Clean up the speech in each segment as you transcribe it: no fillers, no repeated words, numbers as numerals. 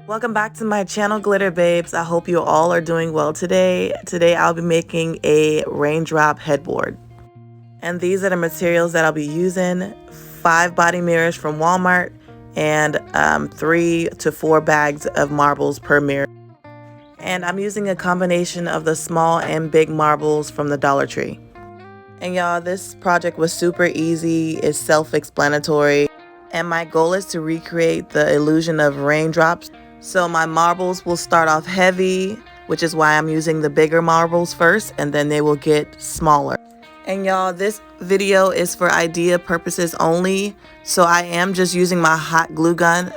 Welcome back to my channel, Glitter Babes. I hope you all are doing well today. Today I'll be making a raindrop headboard. And these are the materials that I'll be using. 5 body mirrors from Walmart and 3 to 4 bags of marbles per mirror. And I'm using a combination of the small and big marbles from the Dollar Tree. And y'all, this project was super easy. It's self-explanatory. And my goal is to recreate the illusion of raindrops. So my marbles will start off heavy, which is why I'm using the bigger marbles first, and then they will get smaller. And y'all, this video is for idea purposes only, so I am just using my hot glue gun.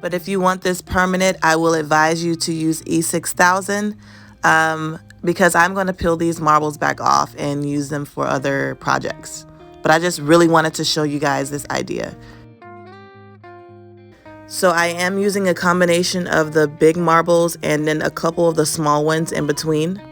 But if you want this permanent, I will advise you to use E6000 because I'm going to peel these marbles back off and use them for other projects. But I just really wanted to show you guys this idea. So I am using a combination of the big marbles and then a couple of the small ones in between.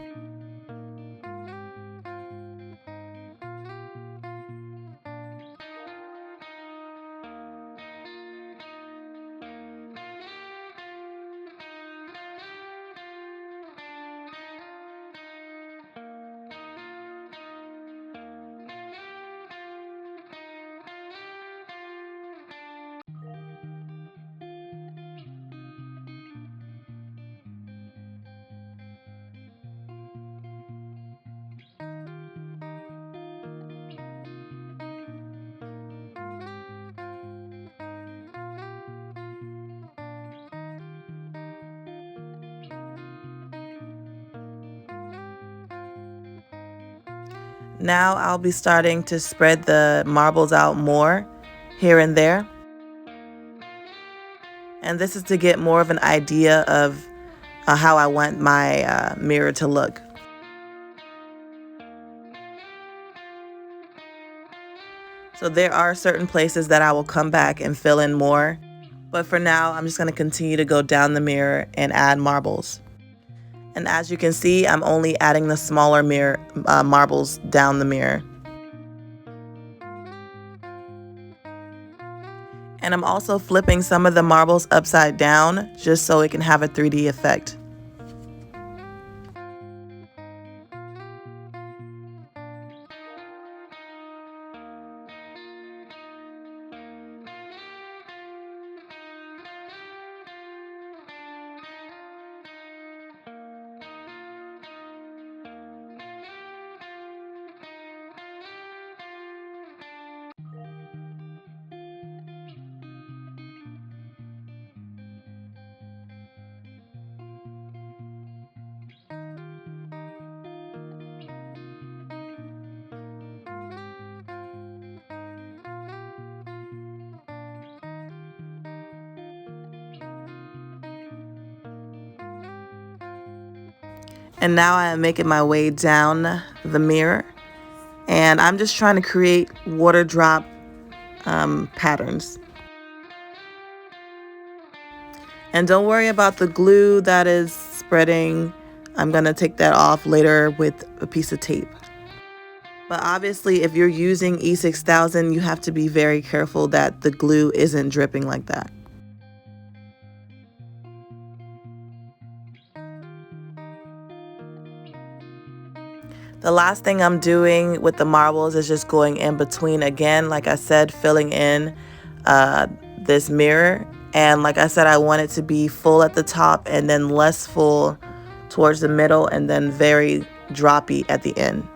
Now I'll be starting to spread the marbles out more here and there. And this is to get more of an idea of how I want my mirror to look. So there are certain places that I will come back and fill in more. But for now, I'm just going to continue to go down the mirror and add marbles. And as you can see, I'm only adding the smaller marbles down the mirror. And I'm also flipping some of the marbles upside down just so it can have a 3D effect. And now I am making my way down the mirror. And I'm just trying to create water drop patterns. And don't worry about the glue that is spreading. I'm going to take that off later with a piece of tape. But obviously, if you're using E6000, you have to be very careful that the glue isn't dripping like that. The last thing I'm doing with the marbles is just going in between again, like I said, filling in this mirror. And like I said, I want it to be full at the top and then less full towards the middle and then very droppy at the end.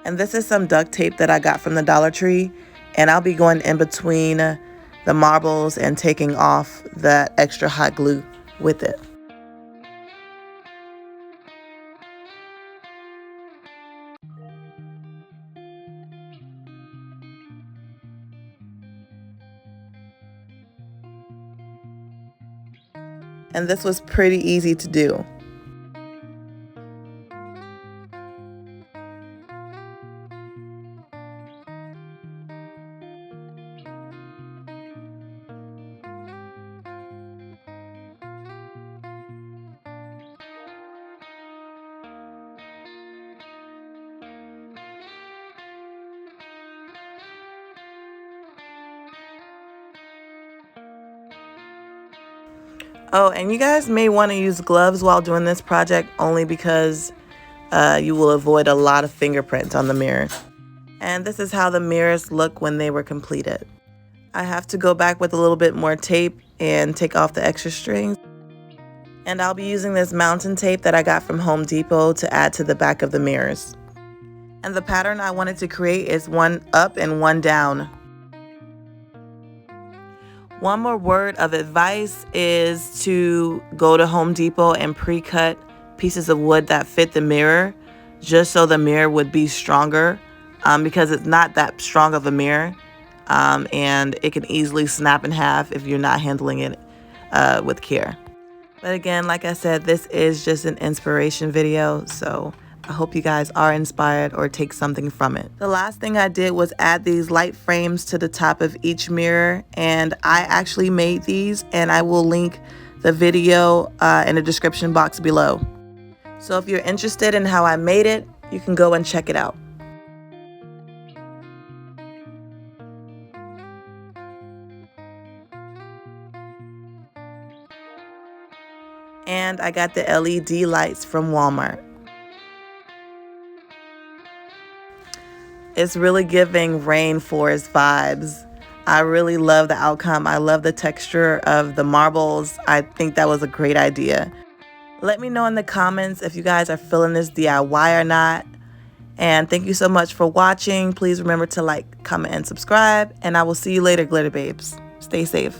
And this is some duct tape that I got from the Dollar Tree. And I'll be going in between the marbles and taking off that extra hot glue with it. And this was pretty easy to do. Oh, and you guys may want to use gloves while doing this project only because you will avoid a lot of fingerprints on the mirror. And this is how the mirrors look when they were completed. I have to go back with a little bit more tape and take off the extra strings. And I'll be using this mountain tape that I got from Home Depot to add to the back of the mirrors. And the pattern I wanted to create is one up and one down. One more word of advice is to go to Home Depot and pre-cut pieces of wood that fit the mirror, just so the mirror would be stronger, because it's not that strong of a mirror, and it can easily snap in half if you're not handling it with care. But again, like I said, this is just an inspiration video, so I hope you guys are inspired or take something from it. The last thing I did was add these light frames to the top of each mirror, and I actually made these, and I will link the video in the description box below. So if you're interested in how I made it, you can go and check it out. And I got the LED lights from Walmart. It's really giving rainforest vibes. I really love the outcome. I love the texture of the marbles. I think that was a great idea. Let me know in the comments if you guys are feeling this DIY or not. And thank you so much for watching. Please remember to like, comment, and subscribe. And I will see you later, Glitter Babes. Stay safe.